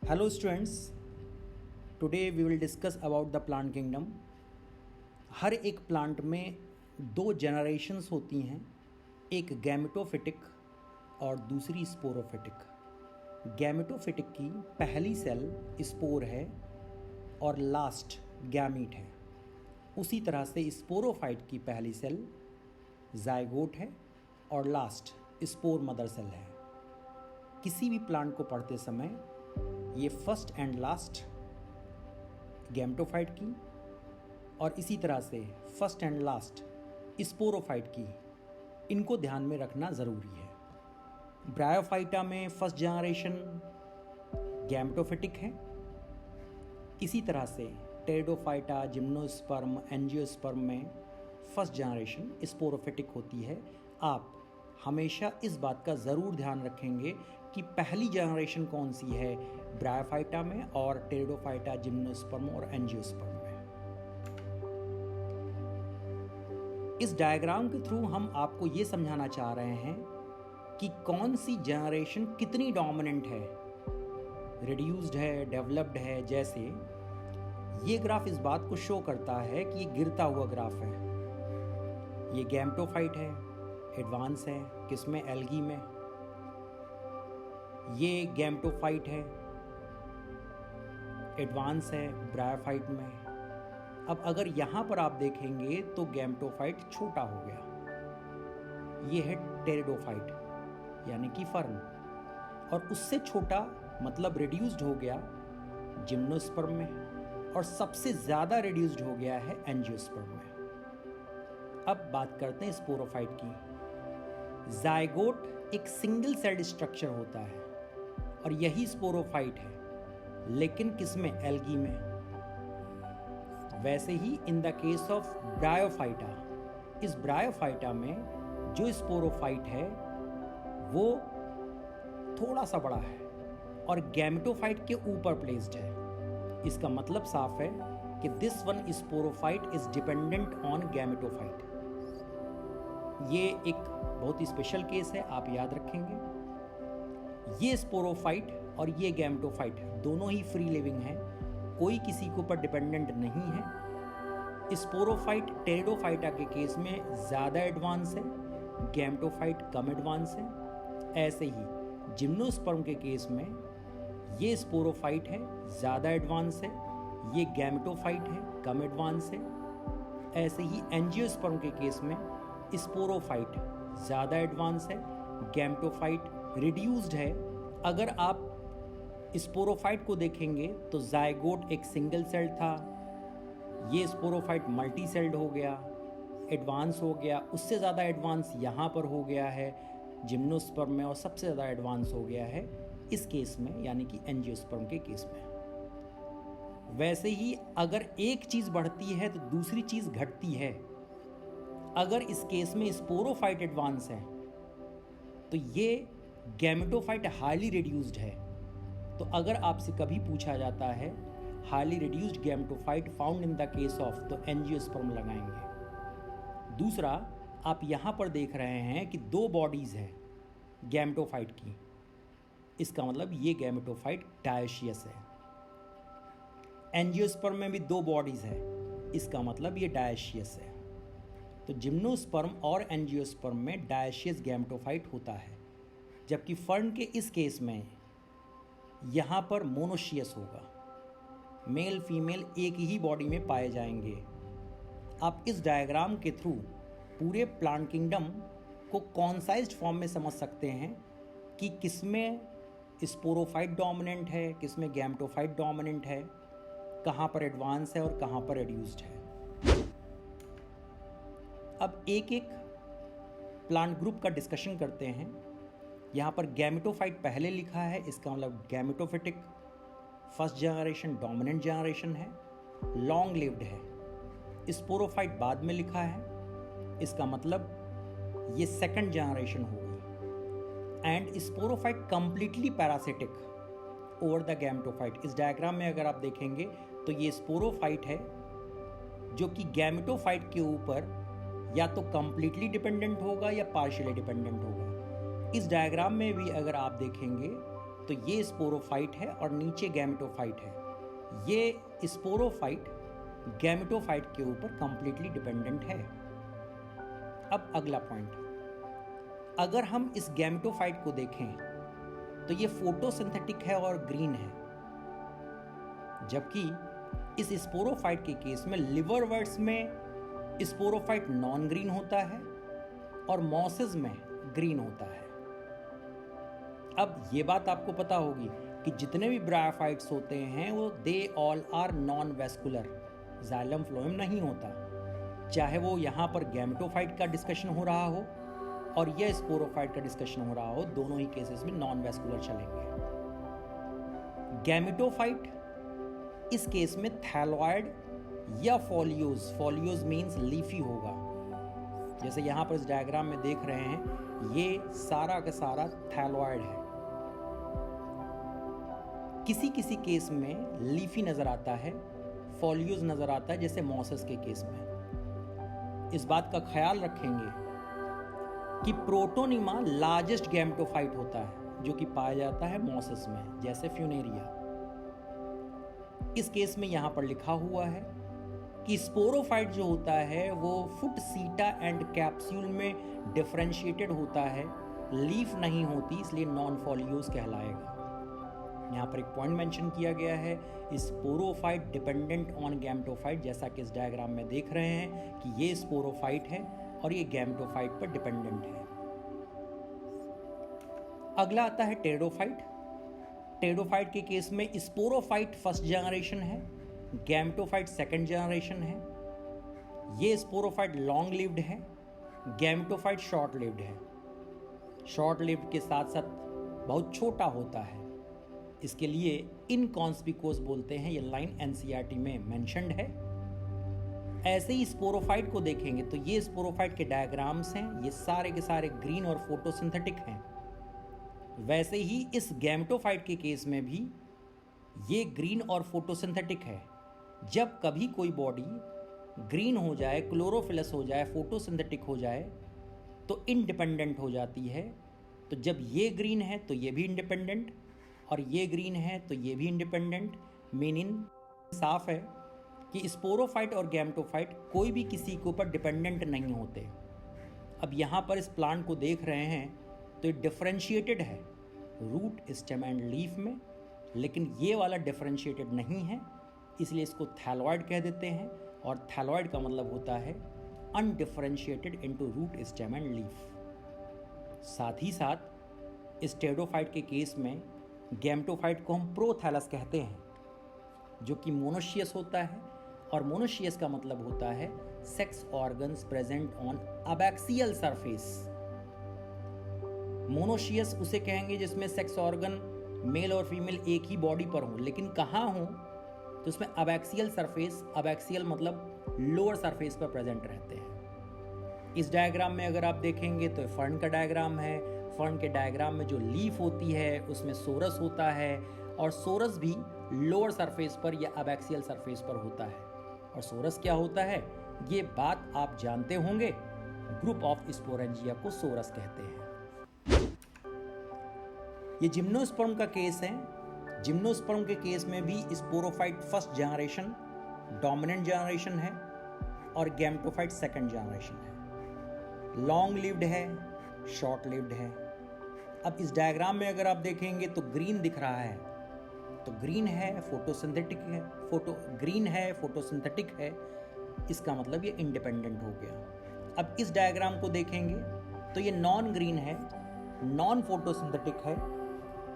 Hello students, today we will discuss about the plant kingdom. हर एक plant में दो generations होती हैं, एक गैमेटोफिटिक और दूसरी स्पोरोफिटिक। गैमेटोफिटिक की पहली सेल स्पोर है और लास्ट गैमीट है। उसी तरह से स्पोरोफाइट की पहली सेल जाइगोट है और लास्ट स्पोर मदर सेल है। किसी भी प्लांट को पढ़ते समय ये फर्स्ट एंड लास्ट गैमेटोफाइट की और इसी तरह से फर्स्ट एंड लास्ट स्पोरोफाइट की, इनको ध्यान में रखना ज़रूरी है। ब्रायोफाइटा में फर्स्ट जनरेशन गैमेटोफिटिक है। इसी तरह से टेरिडोफाइटा, जिम्नोस्पर्म, एंजियोस्पर्म में फर्स्ट जनरेशन स्पोरोफिटिक होती है। आप हमेशा इस बात का ज़रूर ध्यान रखेंगे कि पहली जनरेशन कौन सी है ब्रायोफाइटा में और टेरिडोफाइटा, जिम्नोस्पर्म और एंजियोस्पर्म में। इस डायग्राम के थ्रू हम आपको ये समझाना चाह रहे हैं कि कौन सी जनरेशन कितनी डोमिनेंट है, रिड्यूस्ड है, डेवलप्ड है। जैसे ये ग्राफ इस बात को शो करता है कि ये गिरता हुआ ग्राफ है। ये गैमेटोफाइट है, एडवांस है, किसमें? एल्गी में। ये गैमेटोफाइट है, एडवांस है ब्रायोफाइट में। अब अगर यहाँ पर आप देखेंगे तो गैमेटोफाइट छोटा हो गया। ये है टेरिडोफाइट यानी कि फर्न, और उससे छोटा मतलब रिड्यूस्ड हो गया जिम्नोस्पर्म में, और सबसे ज़्यादा रिड्यूस्ड हो गया है एंजियोस्पर्म में। अब बात करते हैं स्पोरोफाइट की। जाइगोट एक सिंगल सेल्ड स्ट्रक्चर होता है और यही स्पोरोफाइट है, लेकिन किसमें? एल्गी में। वैसे ही in the case of Bryophyta, इस ब्रायोफाइटा में जो स्पोरोफाइट है वो थोड़ा सा बड़ा है और गैमेटोफाइट के ऊपर प्लेस्ड है। इसका मतलब साफ है कि this one sporophyte is dependent on gametophyte. ये एक बहुत ही स्पेशल केस है, आप याद रखेंगे। ये स्पोरोफाइट और ये गैमेटोफाइट दोनों ही फ्री लिविंग हैं, कोई किसी के ऊपर डिपेंडेंट नहीं है। स्पोरोफाइट टेरिडोफाइटा के केस में ज़्यादा एडवांस है, गैमेटोफाइट कम एडवांस है। ऐसे ही जिम्नोस्पर्म के केस में ये स्पोरोफाइट है, ज़्यादा एडवांस है, ये गैमेटोफाइट है, कम एडवांस है। ऐसे ही एंजियोस्पर्म के केस में स्पोरोफाइट ज़्यादा एडवांस है, गैमेटोफाइट रिड्यूस्ड है। अगर आप स्पोरोफाइट को देखेंगे तो जाइगोट एक सिंगल सेल्ड था, ये स्पोरोफाइट मल्टी सेल्ड हो गया, एडवांस हो गया। उससे ज़्यादा एडवांस यहाँ पर हो गया है जिम्नोस्पर्म में, और सबसे ज़्यादा एडवांस हो गया है इस केस में यानी कि एंजियोस्पर्म के केस में। वैसे ही अगर एक चीज़ बढ़ती है तो दूसरी चीज़ घटती है। अगर इस केस में स्पोरोफाइट एडवांस है तो ये गैमेटोफाइट हाईली रिड्यूस्ड है। तो अगर आपसे कभी पूछा जाता है highly reduced gametophyte found in the case of, तो एंजियोस्पर्म लगाएंगे। दूसरा, आप यहाँ पर देख रहे हैं कि दो बॉडीज़ हैं गैमेटोफाइट की। इसका मतलब ये गैमेटोफाइट डायोशियस है। एंजियोस्पर्म में भी दो बॉडीज़ है, इसका मतलब ये डायोशियस है। तो जिम्नोस्पर्म और एंजियोस्पर्म में डायोशियस गैमेटोफाइट होता है, जबकि फर्न के इस केस में यहाँ पर मोनोशियस होगा। मेल फीमेल एक ही बॉडी में पाए जाएंगे। आप इस डायग्राम के थ्रू पूरे प्लांट किंगडम को कॉन्साइज्ड फॉर्म में समझ सकते हैं कि किसमें स्पोरोफाइट डोमिनेंट है, किसमें गैमेटोफाइट डोमिनेंट है, कहाँ पर एडवांस है और कहाँ पर रिड्यूस्ड है। अब एक एक प्लांट ग्रुप का डिस्कशन करते हैं। यहाँ पर गैमेटोफाइट पहले लिखा है, इसका मतलब gametophytic first generation dominant generation है, लॉन्ग लिव्ड है। स्पोरोफाइट बाद में लिखा है, इसका मतलब ये सेकंड जनरेशन होगी। And sporophyte completely parasitic over the gametophyte. इस डायग्राम में अगर आप देखेंगे तो ये स्पोरोफाइट है जो कि गैमेटोफाइट के ऊपर या तो कंप्लीटली डिपेंडेंट होगा या पार्शियली डिपेंडेंट होगा। इस डायग्राम में भी अगर आप देखेंगे तो ये स्पोरोफाइट है और नीचे गैमेटोफाइट है। ये स्पोरोफाइट गैमेटोफाइट के ऊपर कंप्लीटली डिपेंडेंट है। अब अगला पॉइंट, अगर हम इस गैमेटोफाइट को देखें तो ये फोटोसिंथेटिक है और ग्रीन है, जबकि इस स्पोरोफाइट के केस में लिवरवर्ट्स में स्पोरोफाइट नॉन ग्रीन होता है और मॉसेस में ग्रीन होता है। अब ये बात आपको पता होगी कि जितने भी ब्रायोफाइट्स होते हैं वो they all are non vascular, xylem phloem नहीं होता। चाहे वो यहाँ पर गैमेटोफाइट का डिस्कशन हो रहा हो और यह स्पोरोफाइट का डिस्कशन हो रहा हो, दोनों ही केसेस में नॉन वेस्कुलर चलेंगे। गैमेटोफाइट इस केस में थैलॉइड या फोलियोज, फोलियोज मीन्स लीफी होगा। जैसे यहाँ पर इस डायग्राम में देख रहे हैं, ये सारा का सारा थैलॉइड है। किसी किसी केस में लीफी नजर आता है, फोलियोज नजर आता है, जैसे मॉसेस के केस में। इस बात का ख्याल रखेंगे कि प्रोटोनिमा लार्जेस्ट गैमेटोफाइट होता है जो कि पाया जाता है मॉसेस में, जैसे फ्यूनेरिया। इस केस में यहां पर लिखा हुआ है कि स्पोरोफाइट जो होता है वो फुट, सीटा एंड कैप्सूल में डिफरेंशिएटेड होता है, लीफ नहीं होती, इसलिए नॉन फोलियोज कहलाएगा। यहाँ पर एक पॉइंट मेंशन किया गया है, स्पोरोफाइट डिपेंडेंट ऑन गैमेटोफाइट, जैसा कि इस डायग्राम में देख रहे हैं कि ये स्पोरोफाइट है और ये गैमेटोफाइट पर डिपेंडेंट है। अगला आता है टेरिडोफाइट। टेरिडोफाइट के केस में स्पोरोफाइट फर्स्ट जनरेशन है, गैमेटोफाइट सेकंड जनरेशन है। ये स्पोरोफाइट लॉन्ग लिव्ड है, गैमेटोफाइट शॉर्ट लिव्ड है। शॉर्ट लिव्ड के साथ साथ बहुत छोटा होता है, इसके लिए इनकॉन्स्पिकुअस बोलते हैं। ये लाइन एनसीईआरटी में मेंशन्ड है। ऐसे ही स्पोरोफाइट को देखेंगे तो ये स्पोरोफाइट के डायग्राम्स हैं, ये सारे के सारे ग्रीन और फोटोसिंथेटिक हैं। वैसे ही इस गैमेटोफाइट के केस में भी ये ग्रीन और फोटोसिंथेटिक है। जब कभी कोई बॉडी ग्रीन हो जाए, क्लोरोफिलस हो जाए, फोटोसिंथेटिक हो जाए तो इंडिपेंडेंट हो जाती है। तो जब ये ग्रीन है तो ये भी इंडिपेंडेंट और ये ग्रीन है तो ये भी इंडिपेंडेंट। मीनिंग साफ है कि स्पोरोफाइट और गैमेटोफाइट कोई भी किसी के ऊपर डिपेंडेंट नहीं होते। अब यहाँ पर इस प्लांट को देख रहे हैं तो ये डिफरेंशिएटेड है रूट, स्टेम एंड लीफ में, लेकिन ये वाला डिफरेंशिएटेड नहीं है, इसलिए इसको थैलॉइड कह देते हैं। और थैलॉइड का मतलब होता है undifferentiated into root, stem and leaf. साथ ही साथ इस टेरिडोफाइट के केस में गैमेटोफाइट को हम प्रोथैलस कहते हैं, जो कि मोनोशियस होता है। और मोनोशियस का मतलब होता है sex organs present on abaxial surface. Monoecious उसे कहेंगे जिसमें सेक्स ऑर्गन मेल और फीमेल एक ही बॉडी पर हो, लेकिन कहाँ हो तो उसमें अबैक्सियल सरफेस, अबैक्सियल मतलब लोअर सरफेस पर प्रेजेंट रहते हैं। इस डायग्राम में अगर आप देखेंगे तो फर्न का डायग्राम है। फर्न के डायग्राम में जो लीफ होती है उसमें सोरस होता है और सोरस भी लोअर सरफेस पर या अबैक्सियल सरफेस पर होता है। और सोरस क्या होता है ये बात आप जानते होंगे, ग्रुप ऑफ स्पोरेंजिया को सोरस कहते हैं। ये जिम्नोस्पर्म का केस है। जिम्नोस्पर्म के केस में भी sporophyte first generation dominant generation है और गैमेटोफाइट सेकंड जनरेशन है। लॉन्ग लिव्ड है, शॉर्ट लिव्ड है। अब इस डायग्राम में अगर आप देखेंगे तो ग्रीन दिख रहा है, तो ग्रीन है, फोटोसिंथेटिक है, ग्रीन है, फोटोसिंथेटिक है, इसका मतलब ये इंडिपेंडेंट हो गया। अब इस डायग्राम को देखेंगे तो ये नॉन ग्रीन है, नॉन फोटोसिंथेटिक है,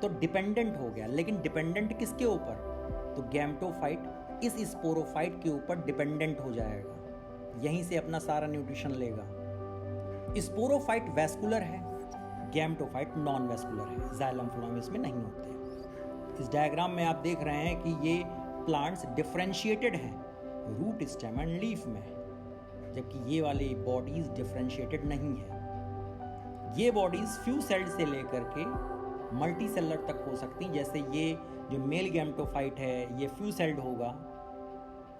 तो डिपेंडेंट हो गया। लेकिन डिपेंडेंट किसके ऊपर? तो गैमेटोफाइट इस स्पोरोफाइट के ऊपर डिपेंडेंट हो जाएगा, यहीं से अपना सारा न्यूट्रिशन लेगा। स्पोरोफाइट वेस्कुलर है, गैमेटोफाइट नॉन वेस्कुलर है, जाइलम फ्लोएम इसमें नहीं होते। इस डायग्राम में आप देख रहे हैं कि ये प्लांट्स डिफरेंशिएटेड हैं रूट, स्टेम एंड लीफ में, जबकि ये वाली बॉडीज डिफरेंशिएटेड नहीं है। ये बॉडीज फ्यू सेल्ड से लेकर के मल्टी सेलर तक हो सकती हैं। जैसे ये जो मेल गैमेटोफाइट है ये फ्यू सेल्ड होगा,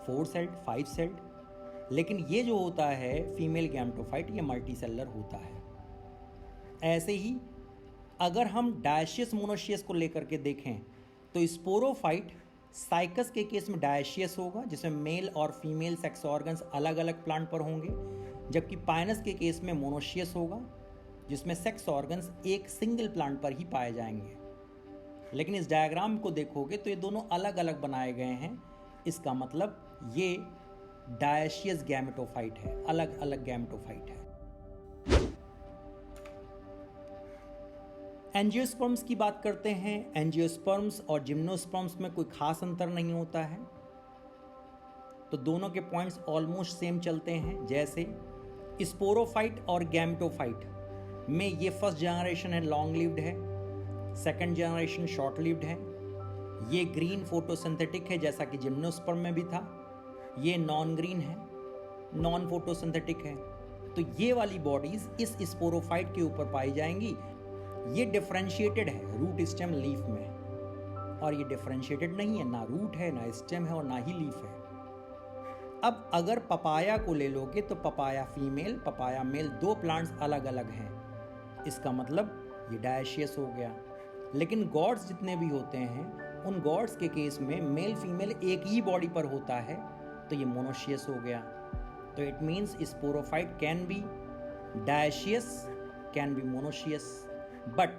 4 सेल्ड, 5 सेल्ड, लेकिन ये जो होता है फीमेल गैमेटोफाइट ये मल्टी सेलर होता है। ऐसे ही अगर हम डायशियस मोनोशियस को लेकर के देखें तो स्पोरोफाइट साइकस के केस में डायशियस होगा, जिसमें मेल और फीमेल सेक्स ऑर्गन्स अलग अलग प्लांट पर होंगे, जबकि पाइनस के केस में मोनोशियस होगा, जिसमें सेक्स ऑर्गन्स एक सिंगल प्लांट पर ही पाए जाएंगे। लेकिन इस डायग्राम को देखोगे तो ये दोनों अलग अलग बनाए गए हैं। इसका मतलब ये डायशियस गैमेटोफाइट है, अलग अलग गैमेटोफाइट है। एंजियोस्पर्म्स की बात करते हैं। एंजियोस्पर्म्स और जिम्नोस्पर्म्स में कोई खास अंतर नहीं होता है, तो दोनों के पॉइंट्स ऑलमोस्ट सेम चलते हैं। जैसे स्पोरोफाइट और गैमेटोफाइट में ये फर्स्ट जनरेशन है लॉन्ग लिव्ड है, सेकंड जनरेशन शॉर्ट लिव्ड है। ये ग्रीन फोटोसिंथेटिक है जैसा कि जिम्नोस्पर्म में भी था, ये नॉन ग्रीन है, नॉन फोटोसिंथेटिक है। तो ये वाली बॉडीज इस स्पोरोफाइट के ऊपर पाई जाएंगी। ये डिफरेंशिएटेड है रूट स्टेम लीफ में, और ये डिफरेंशिएटेड नहीं है, ना रूट है ना स्टेम है और ना ही लीफ है। अब अगर पपाया को ले लोगे तो पपाया फीमेल पपाया मेल दो प्लांट्स अलग अलग हैं। इसका मतलब ये डायशियस हो गया। लेकिन गॉड्स जितने भी होते हैं उन गॉड्स के केस में मेल फीमेल एक ही बॉडी पर होता है, तो ये मोनोशियस हो गया। तो it means sporophyte can be dioecious, can be monoecious, but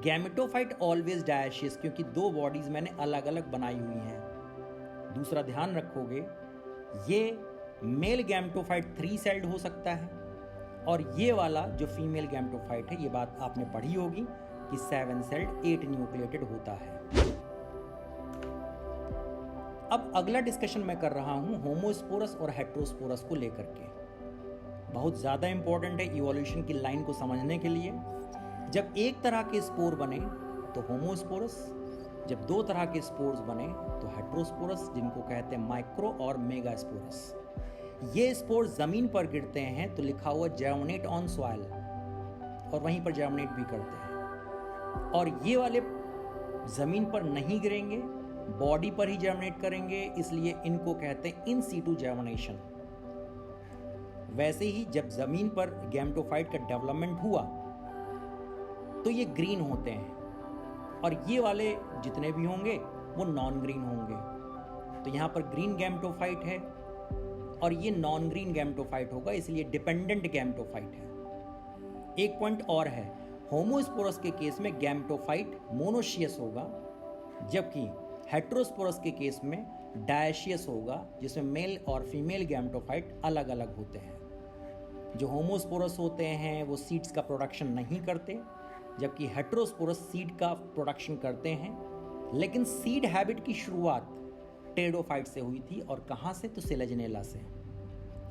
gametophyte always dioecious, क्योंकि दो बॉडीज मैंने अलग अलग बनाई हुई हैं। दूसरा ध्यान रखोगे, ये मेल गैमेटोफाइट 3 सेल्ड हो सकता है, और ये वाला जो फीमेल गैमेटोफाइट है, ये बात आपने पढ़ी होगी कि 7 सेल्ड 8 न्यूक्लिएटेड होता है। अब अगला डिस्कशन मैं कर रहा हूं होमोस्पोरस और हेट्रोस्पोरस को लेकर के। बहुत ज्यादा इंपॉर्टेंट है इवोल्यूशन की लाइन को समझने के लिए। जब एक तरह के स्पोर बने तो होमोस्पोरस, जब दो तरह के स्पोर्स बने तो हेट्रोस्पोरस, जिनको कहते हैं माइक्रो और मेगास्पोरस। ये स्पोर जमीन पर गिरते हैं तो लिखा हुआ जर्मिनेट ऑन सॉइल, और वहीं पर जर्मिनेट भी करते हैं। और ये वाले जमीन पर नहीं गिरेंगे, बॉडी पर ही जर्मिनेट करेंगे, इसलिए इनको कहते हैं इन सीटू जर्मिनेशन। वैसे ही जब जमीन पर गैमेटोफाइट का डेवलपमेंट हुआ तो ये ग्रीन होते हैं, और ये वाले जितने भी होंगे वो नॉन ग्रीन होंगे। तो यहाँ पर ग्रीन गैमेटोफाइट है और ये नॉन ग्रीन गैमेटोफाइट होगा, इसलिए डिपेंडेंट गैमेटोफाइट है। एक पॉइंट और है, होमोस्पोरस के केस में गैमेटोफाइट मोनोशियस होगा, जबकि हेट्रोस्पोरस के केस में डायशियस होगा, जिसमें मेल और फीमेल गैमेटोफाइट अलग अलग होते हैं। जो होमोस्पोरस होते हैं वो सीड्स का प्रोडक्शन नहीं करते, जबकि हेट्रोस्पोरस सीड का प्रोडक्शन करते हैं। लेकिन सीड हैबिट की शुरुआत टेरिडोफाइट से हुई थी, और कहाँ से? तो सेलेजनेला से।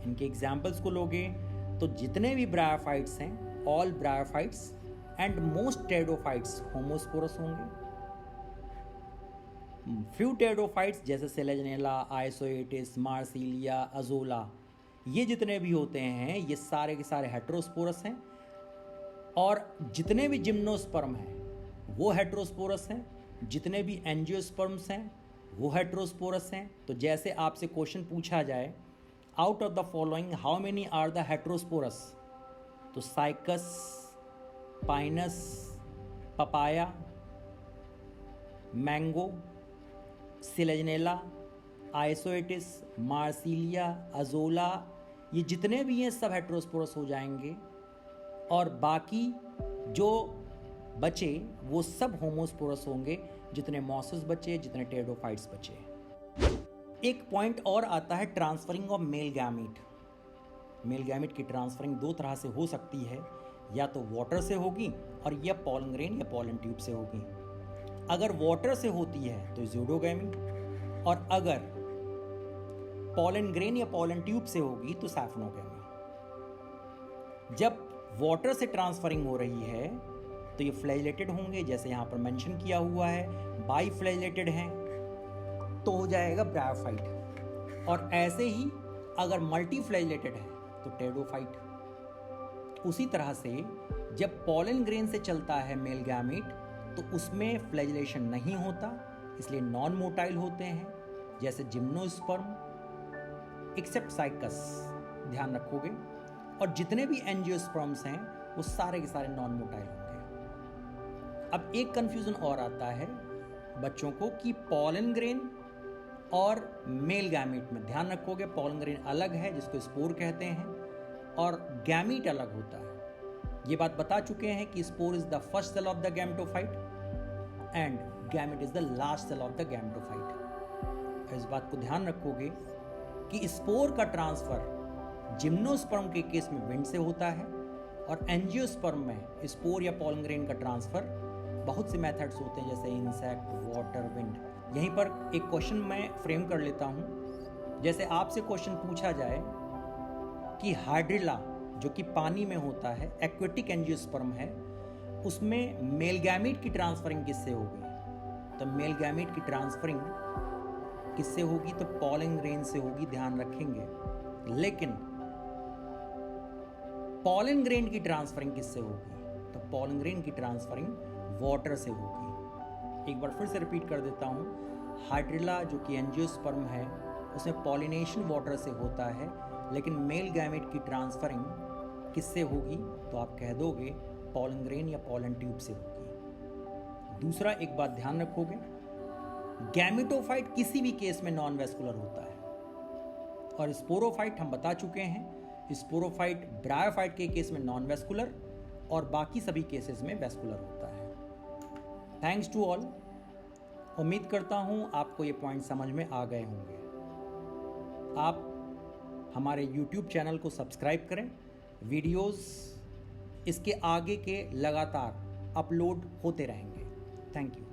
इनके एग्जाम्पल्स को लोगे तो जितने भी ब्रायोफाइट्स हैं, all bryophytes and most pteridophytes homosporous होंगे। फ्यू टेरिडोफाइट्स जैसे सेलेजनेला, आइसोएटिस, मार्सिलिया, अजोला, ये जितने भी होते हैं ये सारे के सारे हेट्रोस्पोरस हैं। और जितने भी जिम्नोस्पर्म हैं वो हेट्रोस्पोरस हैं, जितने भी एंजियोस्पर्म्स हैं वो हेट्रोस्पोरस हैं। तो जैसे आपसे क्वेश्चन पूछा जाए, out of the following how many are the heterosporous, तो Cycas, Pinus, papaya, mango, Selaginella, Isoetes, Marsilea, Azolla, ये जितने भी हैं सब हेट्रोस्पोरस हो जाएंगे, और बाकी जो बचे वो सब होमोस्पोरस होंगे, जितने मॉसेस बचे, जितने टेरिडोफाइट्स बचे। एक पॉइंट और आता है transferring of male gamete. Male gamete की ट्रांसफरिंग दो तरह से हो सकती है, या तो वाटर से होगी और या पॉलन ग्रेन या पॉलन ट्यूब से होगी। अगर वाटर से होती है तो ज़्यूडोगैमी, और अगर पॉलन ग्रेन या पॉलन ट्यूब से होगी तो सैफनोगैमी। जब वाटर से ट्रांसफरिंग हो रही है तो ये फ्लैजिलेटेड होंगे, जैसे यहाँ पर मेंशन किया हुआ है, बाई फ्लैजिलेटेड हैं तो हो जाएगा ब्रायोफाइट। और ऐसे ही अगर मल्टी फ्लैजिलेटेड है तो टेरिडोफाइट। उसी तरह से जब पॉलन ग्रेन से चलता है मेल गैमीट तो उसमें फ्लैजिलेशन नहीं होता, इसलिए नॉन मोटाइल होते हैं, जैसे जिम्नोस्पर्म एक्सेप्ट साइकस, ध्यान रखोगे। और जितने भी एंजियोस्पर्म्स हैं वो सारे के सारे नॉन मोटाइल होंगे। अब एक कंफ्यूजन और आता है बच्चों को कि पॉलन ग्रेन और मेल गैमीट में। ध्यान रखोगे, पॉलन ग्रेन अलग है जिसको स्पोर कहते हैं और गैमीट अलग होता है। ये बात बता चुके हैं कि spore is the first cell of the gametophyte and gamete is the last cell of the gametophyte. इस बात को ध्यान रखोगे कि स्पोर का ट्रांसफर जिम्नोस्पर्म के केस में विंड से होता है और एंजियोस्पर्म में स्पोर या पॉलन ग्रेन का ट्रांसफर बहुत से मेथड्स होते हैं, जैसे इंसेक्ट, वाटर, विंड। यहीं पर एक क्वेश्चन मैं फ्रेम कर लेता हूं। जैसे आपसे क्वेश्चन पूछा जाए कि हाइड्रिला जो कि पानी में होता है, एक्वेटिक एंजियोस्पर्म है, उसमें मेल गैमीट की ट्रांसफरिंग किससे होगी? तो मेल गैमीट की ट्रांसफरिंग किससे होगी? तो पॉलन ग्रेन से होगी, ध्यान रखेंगे। लेकिन पॉलन ग्रेन की ट्रांसफरिंग किससे होगी? तो पॉलन ग्रेन की ट्रांसफरिंग वाटर से होगी। एक बार फिर से रिपीट कर देता हूं, हाइड्रिला जो कि एंजियोस्पर्म है उसमें पॉलिनेशन वाटर से होता है, लेकिन मेल गैमेट की ट्रांसफरिंग किससे होगी? तो आप कह दोगे पॉलन ग्रेन या पॉलन ट्यूब से होगी। दूसरा एक बात ध्यान रखोगे, गैमेटोफाइट किसी भी केस में नॉन वेस्कुलर होता है और स्पोरोफाइट हम बता चुके हैं, स्पोरोफाइट ब्रायोफाइट के केस में नॉन वेस्कुलर और बाकी सभी केसेस में वेस्कुलर होता है। Thanks to all. उम्मीद करता हूं आपको ये पॉइंट समझ में आ गए होंगे। आप हमारे YouTube चैनल को सब्सक्राइब करें। वीडियोस इसके आगे के लगातार अपलोड होते रहेंगे। Thank you.